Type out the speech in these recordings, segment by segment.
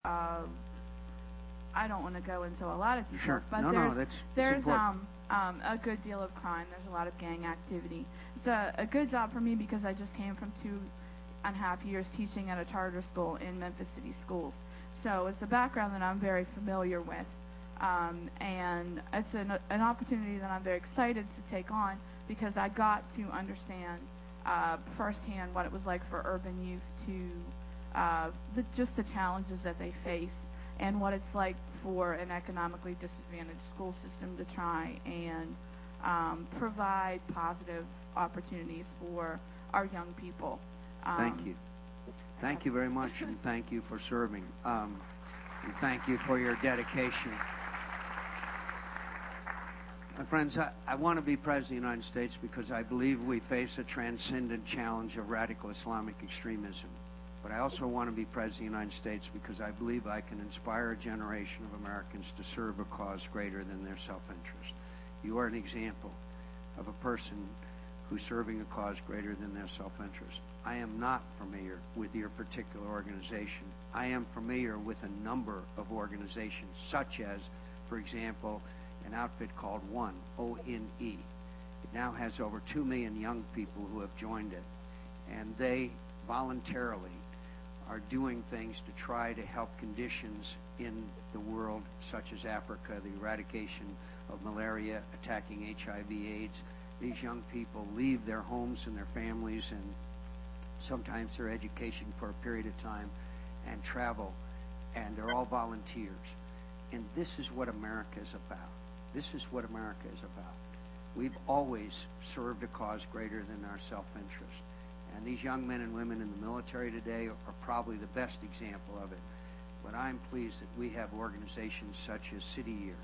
uh, I don't want to go into a lot of details, Sure. but No, there's important. a good deal of crime. There's a lot of gang activity. It's a good job for me because I just came from 2.5 years teaching at a charter school in Memphis City Schools. So it's a background that I'm very familiar with, and it's an opportunity that I'm very excited to take on because I got to understand firsthand what it was like for urban youth to just the challenges that they face and what it's like for an economically disadvantaged school system to try and provide positive opportunities for our young people. Thank you. Thank you very much, and thank you for serving. And thank you for your dedication. My friends, I want to be President of the United States because I believe we face a transcendent challenge of radical Islamic extremism. But I also want to be President of the United States because I believe I can inspire a generation of Americans to serve a cause greater than their self-interest. You are an example of a person who's serving a cause greater than their self-interest. I am not familiar with your particular organization. I am familiar with a number of organizations, such as, for example, an outfit called ONE, O-N-E. It now has over 2 million young people who have joined it, and they voluntarily are doing things to try to help conditions in the world, such as Africa, the eradication of malaria, attacking HIV/AIDS. These young people leave their homes and their families and sometimes their education for a period of time and travel, and they're all volunteers. And this is what America is about. This is what America is about. We've always served a cause greater than our self-interest. And these young men and women in the military today are probably the best example of it. But I'm pleased that we have organizations such as City Year,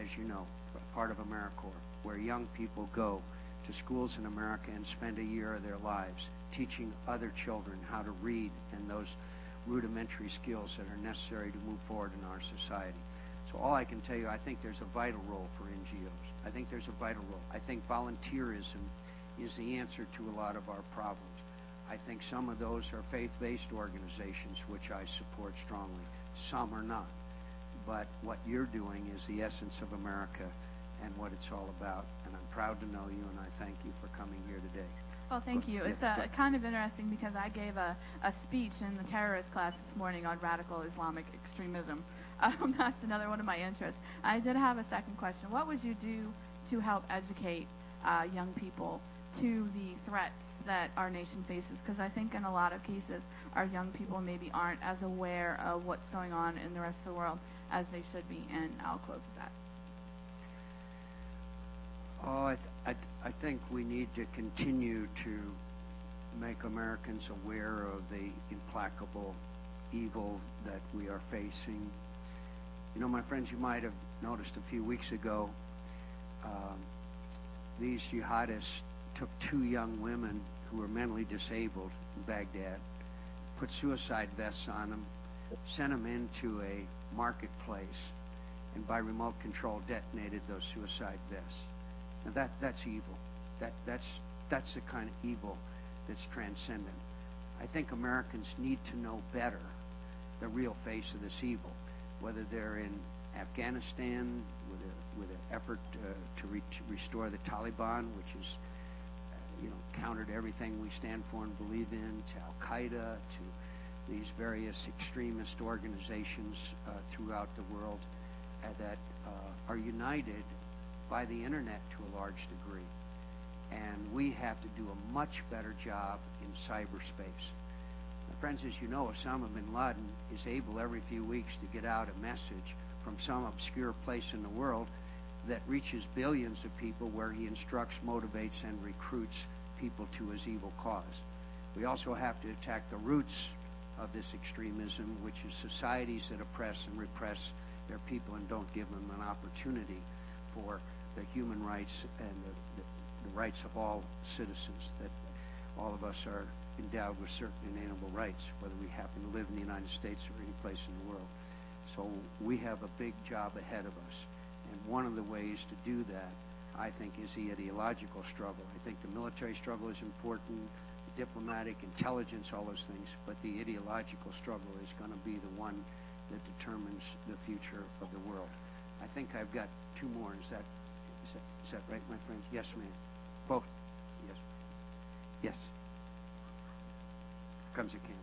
as you know, part of AmeriCorps, where young people go to schools in America and spend a year of their lives teaching other children how to read and those rudimentary skills that are necessary to move forward in our society. So all I can tell you, I think there's a vital role for NGOs. I think there's a vital role. I think volunteerism is the answer to a lot of our problems. I think some of those are faith-based organizations, which I support strongly. Some are not. But what you're doing is the essence of America and what it's all about. And I'm proud to know you, and I thank you for coming here today. Well, thank you. It's kind of interesting because I gave a speech in the terrorist class this morning on radical Islamic extremism. That's another one of my interests. I did have a second question. What would you do to help educate young people to the threats that our nation faces? Because I think in a lot of cases, our young people maybe aren't as aware of what's going on in the rest of the world as they should be, and I'll close with that. Oh, I think we need to continue to make Americans aware of the implacable evil that we are facing. You know, my friends, you might have noticed a few weeks ago, these jihadists took 2 young women who were mentally disabled in Baghdad, put suicide vests on them, sent them into a marketplace, and by remote control detonated those suicide vests. Now that's evil. That's the kind of evil that's transcendent. I think Americans need to know better the real face of this evil, whether they're in Afghanistan with an effort to restore the Taliban, which is counter to everything we stand for and believe in, to Al-Qaeda, to these various extremist organizations throughout the world that are united by the internet to a large degree. And we have to do a much better job in cyberspace. Friends, as you know, Osama bin Laden is able every few weeks to get out a message from some obscure place in the world that reaches billions of people, where he instructs, motivates, and recruits people to his evil cause. We also have to attack the roots of this extremism, which is societies that oppress and repress their people and don't give them an opportunity for the human rights and the rights of all citizens, that all of us are endowed with certain inalienable rights, whether we happen to live in the United States or any place in the world. So we have a big job ahead of us. And one of the ways to do that, I think, is the ideological struggle. I think the military struggle is important, the diplomatic, intelligence, all those things, but the ideological struggle is going to be the one that determines the future of the world. I think I've got two more. Is that right, my friends? Yes, ma'am. Both. Yes. Yes. Comes a can.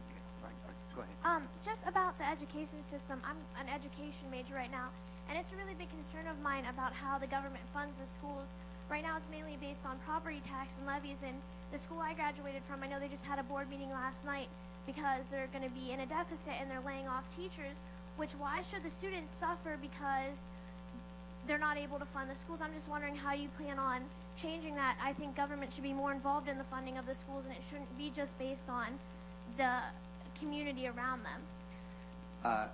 Okay. Right. Go ahead. Just about the education system. I'm an education major right now, and it's a really big concern of mine about how the government funds the schools. Right now, it's mainly based on property tax and levies. And the school I graduated from, I know they just had a board meeting last night because they're going to be in a deficit and they're laying off teachers. Which, why should the students suffer because they're not able to fund the schools? I'm just wondering how you plan on changing that. I think government should be more involved in the funding of the schools, and it shouldn't be just based on the community around them.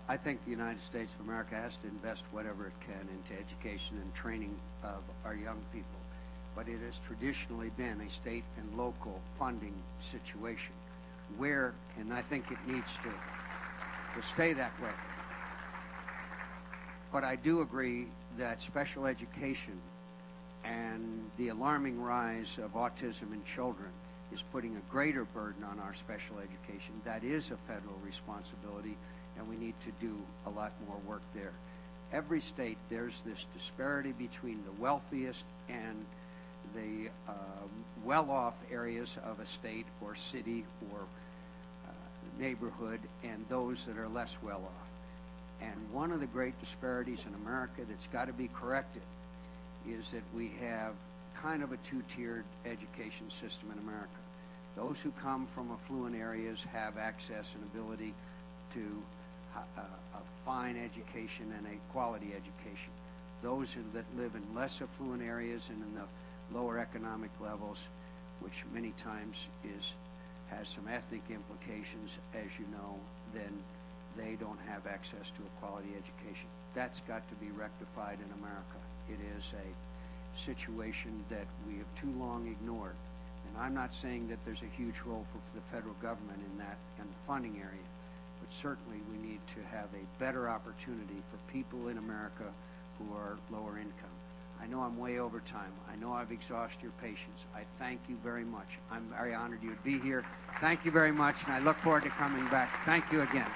I think the United States of America has to invest whatever it can into education and training of our young people. But it has traditionally been a state and local funding situation and I think it needs to stay that way. But I do agree that special education and the alarming rise of autism in children is putting a greater burden on our special education. That is a federal responsibility, and we need to do a lot more work there. Every state, there's this disparity between the wealthiest and the well-off areas of a state or city or neighborhood and those that are less well-off. And one of the great disparities in America that's got to be corrected is that we have kind of a two-tiered education system in America. Those who come from affluent areas have access and ability to a fine education and a quality education. Those that live in less affluent areas and in the lower economic levels, which many times has some ethnic implications, as you know, then they don't have access to a quality education. That's got to be rectified in America. It is a situation that we have too long ignored. And I'm not saying that there's a huge role for the federal government in that and the funding area, but certainly we need to have a better opportunity for people in America who are lower income. I know I'm way over time. I know I've exhausted your patience. I thank you very much. I'm very honored you would be here. Thank you very much, and I look forward to coming back. Thank you again.